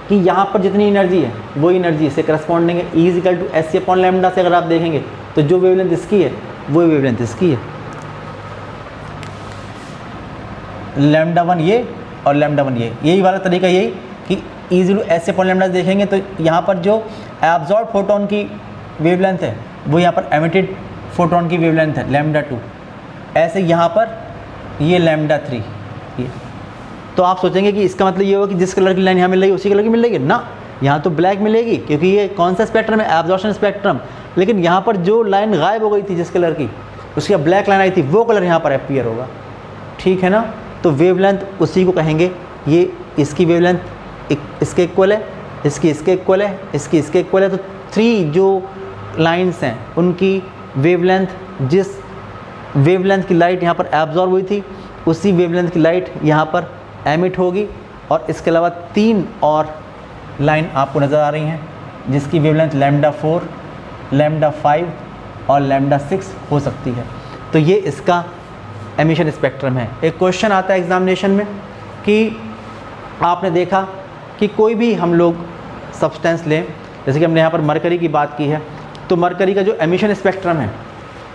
कि यहाँ पर जितनी एनर्जी है वो एनर्जी से करस्पॉन्डिंग है E is equal to SC upon lambda से अगर आप देखेंगे तो जो वेवलेंथ इसकी है वो वेवलेंथ इसकी है, लैम्डा 1 ये और लैम्डा 1 ये। यही वाला तरीका यही कि E is equal to SC upon lambda देखेंगे तो यहाँ पर जो एब्जॉर्ब फोटोन की वेवलेंथ है वो यहाँ पर एमिटेड फोटोन की वेवलेंथ है लैम्डा 2। ऐसे यहाँ पर ये लैम्डा 3 ये। तो आप सोचेंगे कि इसका मतलब ये होगा कि जिस कलर की लाइन यहाँ मिल रही है उसी कलर की मिल रही है ना, यहाँ तो ब्लैक मिलेगी क्योंकि ये कौन सा स्पेक्ट्रम है? Absorption spectrum. लेकिन यहाँ पर जो लाइन गायब हो गई थी जिस कलर की, उसकी ब्लैक लाइन आई थी, वो कलर यहाँ पर अपीयर होगा। ठीक है ना? तो वेवलेंथ उसी को कहेंगे, ये इसकी वेवलेंथ इसके इक्वल है, इसकी इसके इक्वल है, इसकी इसके इक्वल है। तो 3 जो लाइन्स हैं उनकी वेवलेंथ, जिस वेवलेंथ की लाइट यहाँ पर एब्जॉर्ब हुई थी उसी वेवलेंथ की लाइट यहाँ पर एमिट होगी। और इसके अलावा 3 और लाइन आपको नज़र आ रही हैं जिसकी वेवलेंथ लैम्डा 4, लैम्डा 5 और लैम्डा 6 हो सकती है। तो ये इसका एमिशन स्पेक्ट्रम है। एक क्वेश्चन आता है एग्जामिनेशन में कि आपने देखा कि कोई भी हम लोग सब्सटेंस लें, जैसे कि हमने यहाँ पर मरकरी की बात की है, तो मरकरी का जो एमिशन स्पेक्ट्रम है,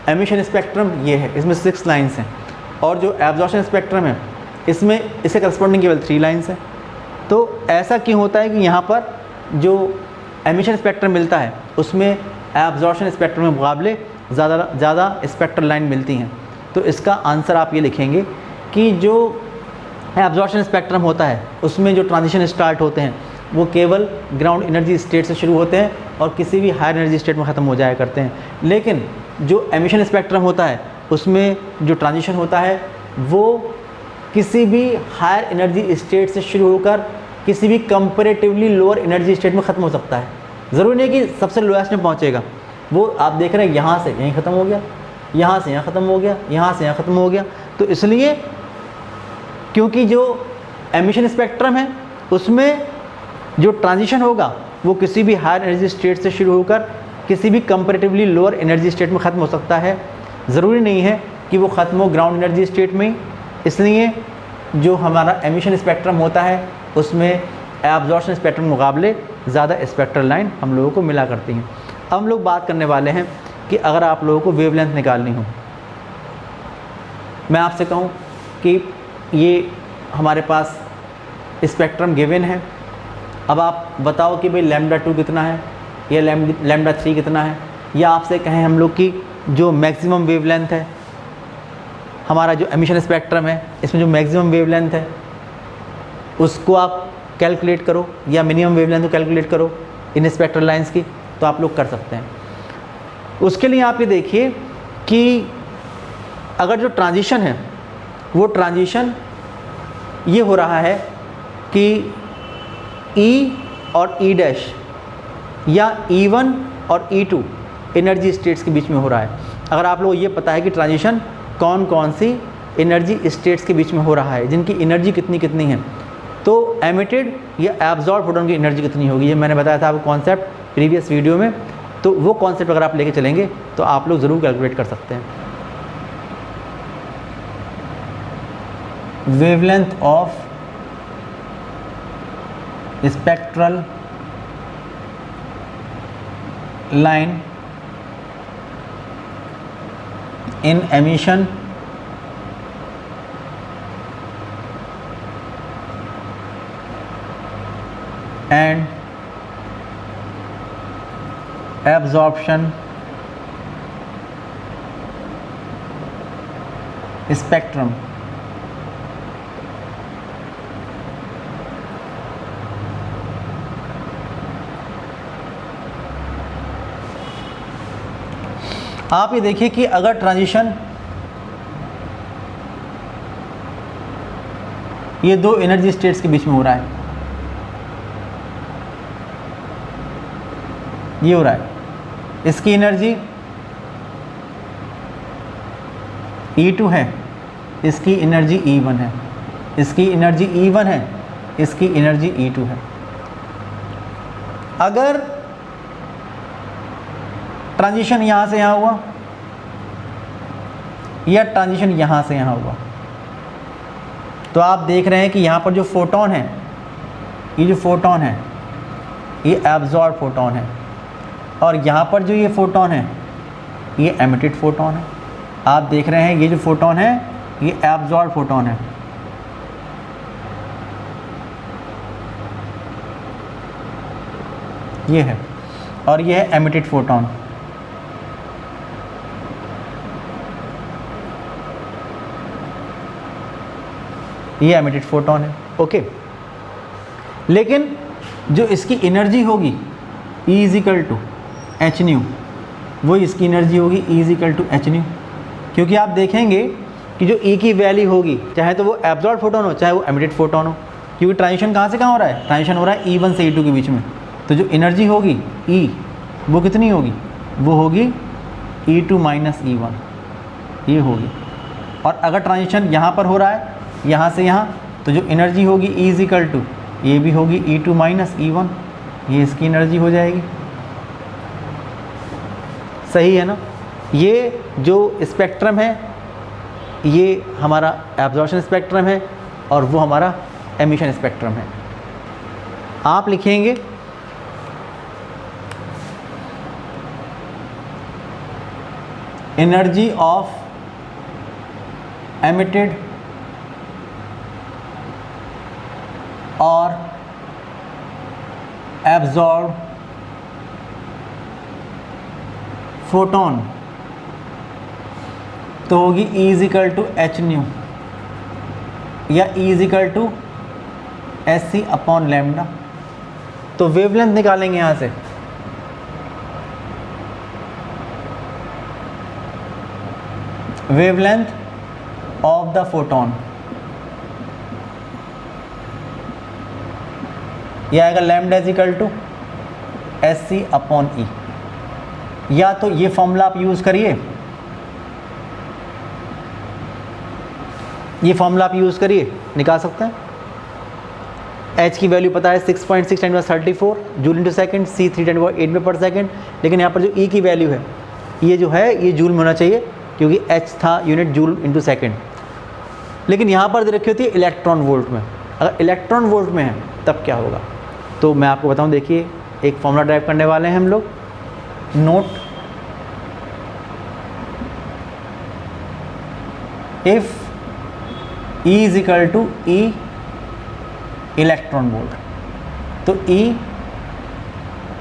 एमिशन स्पेक्ट्रम ये है, इसमें 6 लाइन्स हैं। और जो एब्जॉर्प्शन स्पेक्ट्रम है इसमें इससे करस्पॉन्डिंग केवल 3 लाइन्स हैं। तो ऐसा क्यों होता है कि यहाँ पर जो एमिशन स्पेक्ट्रम मिलता है उसमें एब्जॉर्प्शन स्पेक्ट्रम के मुकाबले ज़्यादा स्पेक्ट्रल लाइन मिलती हैं? तो इसका आंसर आप ये लिखेंगे कि जो एब्जॉर्प्शन स्पेक्ट्रम होता है उसमें जो ट्रांजिशन स्टार्ट होते हैं वो केवल ग्राउंड एनर्जी स्टेट से शुरू होते हैं और किसी भी हायर एनर्जी स्टेट में ख़त्म हो जाया करते हैं। लेकिन जो एमिशन स्पेक्ट्रम होता है उसमें जो ट्रांजिशन होता है वो किसी भी हायर एनर्जी स्टेट से शुरू होकर किसी भी कंपैरेटिवली लोअर एनर्जी स्टेट में ख़त्म हो सकता है। ज़रूरी नहीं कि सबसे लोएस्ट में पहुंचेगा। वो आप देख रहे हैं यहाँ से यहीं ख़त्म हो गया, यहाँ से यहाँ ख़त्म हो गया, यहाँ से यहाँ ख़त्म हो गया। तो इसलिए क्योंकि जो एमिशन स्पेक्ट्रम है उसमें जो ट्रांजिशन होगा वो किसी भी हायर एनर्जी स्टेट से शुरू होकर किसी भी कंपैरेटिवली लोअर एनर्जी स्टेट में ख़त्म हो सकता है। ज़रूरी नहीं है कि वो ख़त्म हो ग्राउंड एनर्जी स्टेट में। इसलिए जो हमारा एमिशन स्पेक्ट्रम होता है उसमें एब्जॉर्प्शन स्पेक्ट्रम के मुकाबले ज़्यादा स्पेक्ट्रल लाइन हम लोगों को मिला करती हैं। अब हम लोग बात करने वाले हैं कि अगर आप लोगों को वेवलेंथ निकालनी हो, मैं आपसे कहूँ कि ये हमारे पास स्पेक्ट्रम गिवन है, अब आप बताओ कि भाई लैम्डा 2 कितना है या लैम्डा 3 कितना है, या आपसे कहें हम लोग कि जो मैक्सिमम वेवलेंथ है हमारा जो एमिशन स्पेक्ट्रम है, इसमें जो मैक्सिमम वेवलेंथ है उसको आप कैलकुलेट करो या मिनिमम वेवलेंथ को कैलकुलेट करो इन स्पेक्ट्रल लाइंस की, तो आप लोग कर सकते हैं। उसके लिए आप ये देखिए कि अगर जो ट्रांजिशन है वो ट्रांजिशन ये हो रहा है कि E और E डैश या E1 और E2 एनर्जी स्टेट्स के बीच में हो रहा है। अगर आप लोग ये पता है कि ट्रांजिशन कौन कौन सी एनर्जी स्टेट्स के बीच में हो रहा है, जिनकी एनर्जी कितनी कितनी है, तो एमिटेड या एब्जॉर्ब फोटोन की एनर्जी कितनी होगी, ये मैंने बताया था आपको कॉन्सेप्ट प्रीवियस वीडियो में। तो वो कॉन्सेप्ट अगर आप लेके चलेंगे तो आप लोग ज़रूर कैलकुलेट कर सकते हैं। Wavelength of spectral line in emission and absorption spectrum आप ये देखिए कि अगर ट्रांजिशन ये दो एनर्जी स्टेट्स के बीच में हो रहा है, ये हो रहा है, इसकी एनर्जी E2 है, इसकी एनर्जी E1 है, इसकी एनर्जी E1 है, इसकी एनर्जी E2 है। अगर ट्रांजिशन यहाँ से यहाँ हुआ या ट्रांजिशन यहाँ से यहाँ हुआ, तो आप देख रहे हैं कि यहाँ पर जो फोटोन है, ये जो फोटोन है ये एब्जॉर्ब फोटोन है, और यहाँ पर जो ये फोटोन है ये एमिटेड फोटोन है। आप देख रहे हैं ये जो फोटोन है ये एब्जॉर्ब फोटोन है। ये है, और ये है एमिटेड फोटोन। ये एमिटेड फोटोन है, ओके। लेकिन जो इसकी एनर्जी होगी E is equal to H nu, वो इसकी एनर्जी होगी E is equal to H nu, क्योंकि आप देखेंगे कि जो E की वैल्यू होगी, चाहे तो वो एब्जॉर्ब फोटोन हो चाहे वो एमिटेड फोटोन हो, क्योंकि ट्रांजिशन कहाँ से कहाँ हो रहा है, ट्रांजिशन हो रहा है E1 से E2 के बीच में। तो जो एनर्जी होगी E वो कितनी होगी, वो होगी E2 माइनस E1, ये होगी। और अगर ट्रांजिशन यहाँ पर हो रहा है यहाँ से यहाँ, तो जो एनर्जी होगी E इजिकल टू, ये भी होगी E2 माइनस E1, ये इसकी एनर्जी हो जाएगी। सही है ना। ये जो स्पेक्ट्रम है ये हमारा एब्जॉर्प्शन स्पेक्ट्रम है और वो हमारा एमिशन स्पेक्ट्रम है। आप लिखेंगे एनर्जी ऑफ एमिटेड और एब्जॉर्ब फोटोन तो होगी E is equal to H nu या E is equal to S C upon lambda. तो वेवलेंथ निकालेंगे यहाँ से, वेवलेंथ ऑफ द फोटोन, यह आएगा lambda is equal to S C upon E. या तो ये फॉर्मूला आप यूज़ करिए, ये फॉर्मूला आप यूज़ करिए, निकाल सकते हैं। H की वैल्यू पता है 6.6 × 34 जूल इंटू सेकेंड, C 3 × 8 पर सेकेंड। लेकिन यहाँ पर जो E की वैल्यू है ये जो है ये जूल में होना चाहिए, क्योंकि H था यूनिट जूल इंटू सेकेंड। लेकिन यहाँ पर दे रखी होती है इलेक्ट्रॉन वोल्ट में। अगर इलेक्ट्रॉन वोल्ट में है तब क्या होगा, तो मैं आपको बताऊँ। देखिए एक फॉर्मूला ड्राइव करने वाले हैं हम लोग, note if E is equal to E electron volt, तो E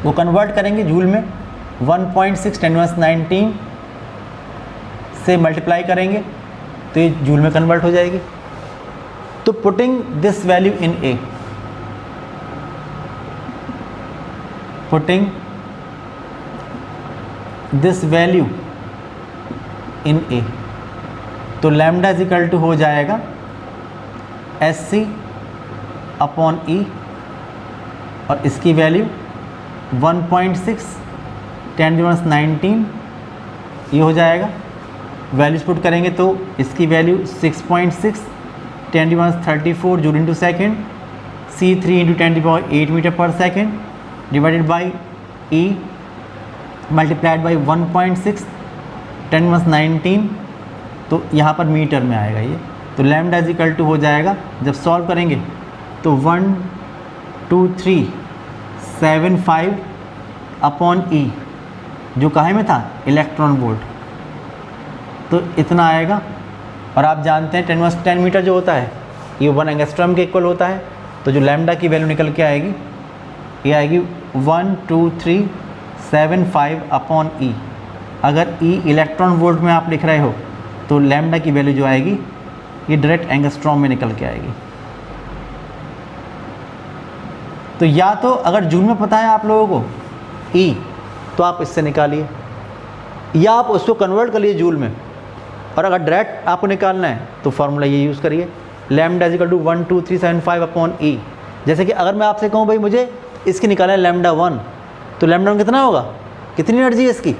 वो कन्वर्ट करेंगे जूल में, 1.6 × 10⁻19 से मल्टीप्लाई करेंगे तो ये जूल में कन्वर्ट हो जाएगी। तो putting this value in A, putting this value in A, तो लैम्डा इज इक्वल टू हो जाएगा SC अपॉन E, और इसकी वैल्यू 1.6 10⁻19 ये हो जाएगा। वैल्यूज पुट करेंगे तो इसकी value 6.6 10⁻34 joule into second, C3 into 10⁸ metre per second divided by E multiplied by 1.6 10⁻19, तो यहाँ पर मीटर में आएगा ये। तो लैम्डा इज इक्वल टू हो जाएगा, जब सॉल्व करेंगे तो 12375 अपॉन E, जो काहे में था, इलेक्ट्रॉन वोल्ट, तो इतना आएगा। और आप जानते हैं 10⁻10 मीटर जो होता है ये 1 एंगस्ट्रॉम के इक्वल होता है। तो जो लैम्डा की वैल्यू निकल के आएगी ये आएगी 12375 अपॉन E। अगर E इलेक्ट्रॉन वोल्ट में आप लिख रहे हो तो लैम्डा की वैल्यू जो आएगी ये डायरेक्ट एंगस्ट्रॉम में निकल के आएगी। तो या तो अगर जूल में पता है आप लोगों को E, तो आप इससे निकालिए, या आप उसको कन्वर्ट कर लिए जूल में। और अगर डायरेक्ट आपको निकालना है तो फार्मूला ये यूज़ करिए, lambda is equal to 12375 upon E। जैसे कि अगर मैं आपसे कहूँ भाई मुझे इसकी निकालना है लैम्डा 1, तो लैम्डा 1 कितना होगा, कितनी एनर्जी है इसकी,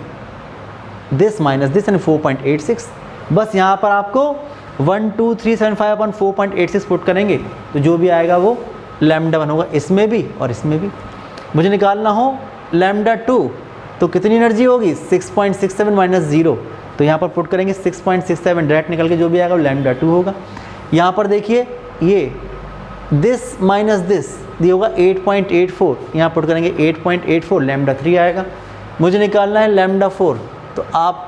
दिस माइनस दिस यानी 4.86। बस यहाँ पर आपको 12375 अपॉन 4.86 पुट करेंगे तो जो भी आएगा वो लैम्डा 1 होगा, इसमें भी और इसमें भी। मुझे निकालना हो लैम्डा 2 तो कितनी एनर्जी होगी, 6.67 माइनस 0, तो यहाँ पर पुट करेंगे 6.67, डायरेक्ट निकल के जो भी आएगा वो लैम्डा 2 होगा। यहाँ पर देखिए ये दिस माइनस दिस ये होगा 8.84, यहाँ पुट करेंगे 8.84, लैम्डा 3 आएगा। मुझे निकालना है लैम्डा 4, तो आप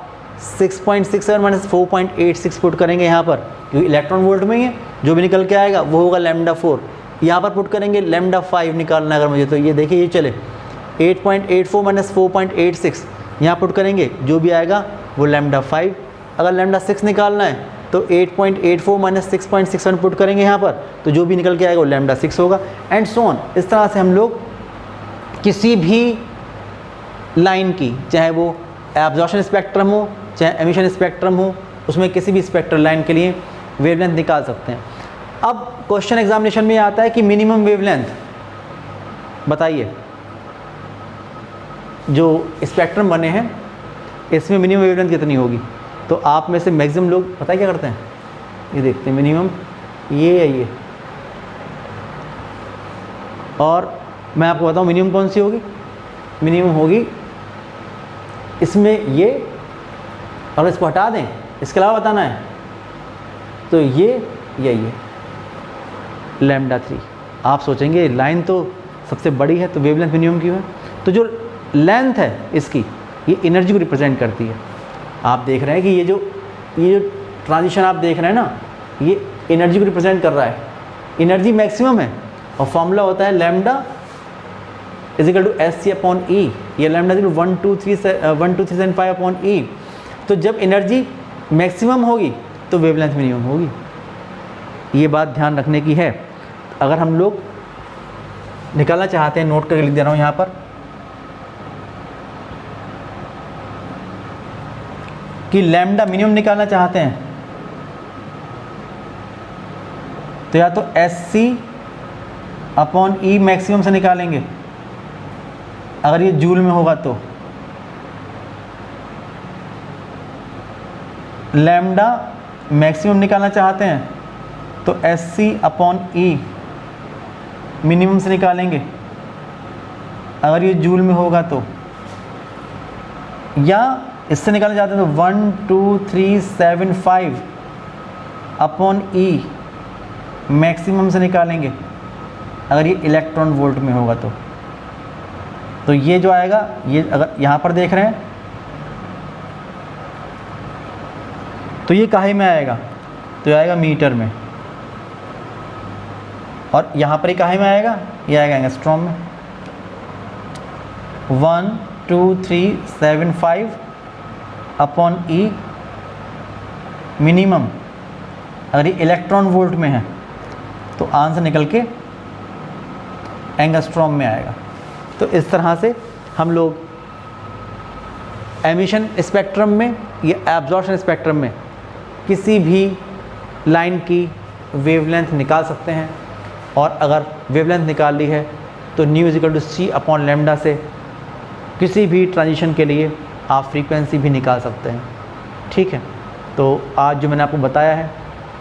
6.67 माइनस 4.86 पुट करेंगे यहाँ पर, क्योंकि इलेक्ट्रॉन वोल्ट में ही है, जो भी निकल के आएगा वो होगा लैम्डा 4। यहाँ पर पुट करेंगे लैम्डा 5 निकालना है अगर मुझे, तो ये देखिए ये चले 8.84 माइनस 4.86, यहाँ पुट करेंगे जो भी आएगा वो लैम्डा 5। अगर लैम्डा 6 निकालना है तो 8.84 माइनस 6.61 पुट करेंगे यहाँ पर, तो जो भी निकल के आएगा वो लैम्डा 6 होगा, एंड सो ऑन। इस तरह से हम लोग किसी भी लाइन की, चाहे वो एब्जॉर्प्शन स्पेक्ट्रम हो चाहे एमिशन स्पेक्ट्रम हो, उसमें किसी भी स्पेक्ट्रल लाइन के लिए वेवलेंथ निकाल सकते हैं। अब क्वेश्चन एग्जामिनेशन में आता है कि मिनिमम वेवलेंथ बताइए, जो स्पेक्ट्रम बने हैं इसमें मिनिमम वेवलेंथ कितनी होगी। तो आप में से मैक्सिमम लोग पता है क्या करते हैं, ये देखते हैं मिनिमम ये है ये, और मैं आपको बताऊं मिनिमम कौन सी होगी, मिनिमम होगी इसमें ये, और इसको हटा दें, इसके अलावा बताना है तो ये लैम्डा 3। आप सोचेंगे लाइन तो सबसे बड़ी है तो वेवलेंथ मिनिमम क्यों है, तो जो लेंथ है इसकी ये एनर्जी को रिप्रेजेंट करती है। आप देख रहे हैं कि ये जो ट्रांजिशन आप देख रहे हैं ना, ये एनर्जी को रिप्रेजेंट कर रहा है, एनर्जी मैक्सिमम है, और फॉर्मूला होता है lambda is equal to SC upon E, ये लैम्डा 12375 अपॉन E। तो जब एनर्जी मैक्सिमम होगी तो वेवलेंथ मिनिमम होगी, ये बात ध्यान रखने की है। अगर हम लोग निकालना चाहते हैं, नोट करके लिख दे रहा हूँ यहाँ पर कि लैम्डा मिनिमम निकालना चाहते हैं तो या तो SC अपॉन E मैक्सिमम से निकालेंगे, अगर ये जूल में होगा तो लैम्डा मैक्सिमम निकालना चाहते हैं तो SC अपॉन E मिनिमम से निकालेंगे, अगर ये जूल में होगा तो, या इससे निकालना चाहते हैं तो 12375 अपॉन E मैक्सिमम से निकालेंगे, अगर ये इलेक्ट्रॉन वोल्ट में होगा तो ये जो आएगा, ये अगर यहाँ पर देख रहे हैं तो ये काहे में आएगा, तो ये आएगा मीटर में, और यहाँ पर ही काहे में आएगा, ये आएगा एंगस्ट्रॉम में। 12375 अपॉन E मिनिमम अगर ये इलेक्ट्रॉन वोल्ट में है तो आंसर निकल के एंगस्ट्रॉम में आएगा। तो इस तरह से हम लोग एमिशन स्पेक्ट्रम में या एब्जॉर्प्शन स्पेक्ट्रम में किसी भी लाइन की वेवलेंथ निकाल सकते हैं, और अगर वेवलेंथ निकाल ली है तो nu is equal to C upon lambda से किसी भी ट्रांजिशन के लिए आप फ्रीक्वेंसी भी निकाल सकते हैं। ठीक है, तो आज जो मैंने आपको बताया है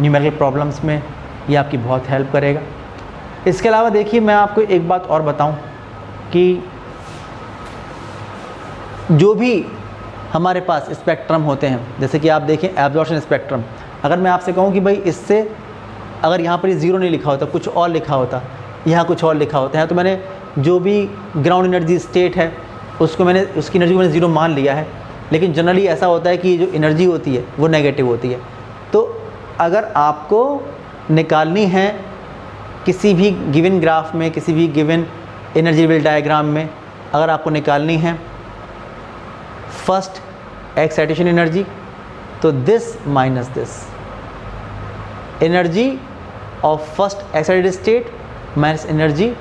न्यूमेरिकल प्रॉब्लम्स में, ये आपकी बहुत हेल्प करेगा। इसके अलावा देखिए मैं आपको एक बात और बताऊं कि जो भी हमारे पास स्पेक्ट्रम होते हैं, जैसे कि आप देखें एब्जॉर्प्शन स्पेक्ट्रम, अगर मैं आपसे कहूं कि भाई इससे अगर यहाँ पर 0 नहीं लिखा होता, कुछ और लिखा होता, यहाँ कुछ और लिखा होता है, तो मैंने जो भी ग्राउंड एनर्जी स्टेट है उसको मैंने उसकी एनर्जी को मैंने 0 मान लिया है। लेकिन जनरली ऐसा होता है कि जो एनर्जी होती है वो नेगेटिव होती है। तो अगर आपको निकालनी है किसी भी गिवन ग्राफ में, किसी भी गिवन एनर्जी लेवल डायग्राम में, अगर आपको निकालनी है फर्स्ट एक्साइटेशन एनर्जी, तो this minus this, energy of first excited state minus energy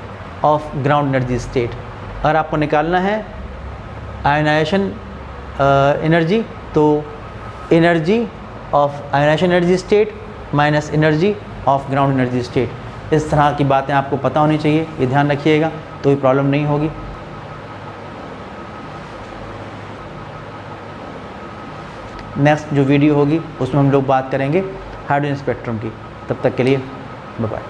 of ground energy state. अगर आपको निकालना है आयनाइजेशन एनर्जी, तो energy of ionisation energy state minus energy of ground energy state. इस तरह की बातें आपको पता होनी चाहिए, ये ध्यान रखिएगा तो भी प्रॉब्लम नहीं होगी। नेक्स्ट जो वीडियो होगी उसमें हम लोग बात करेंगे हाइड्रोजन स्पेक्ट्रम की। तब तक के लिए बाय बाय।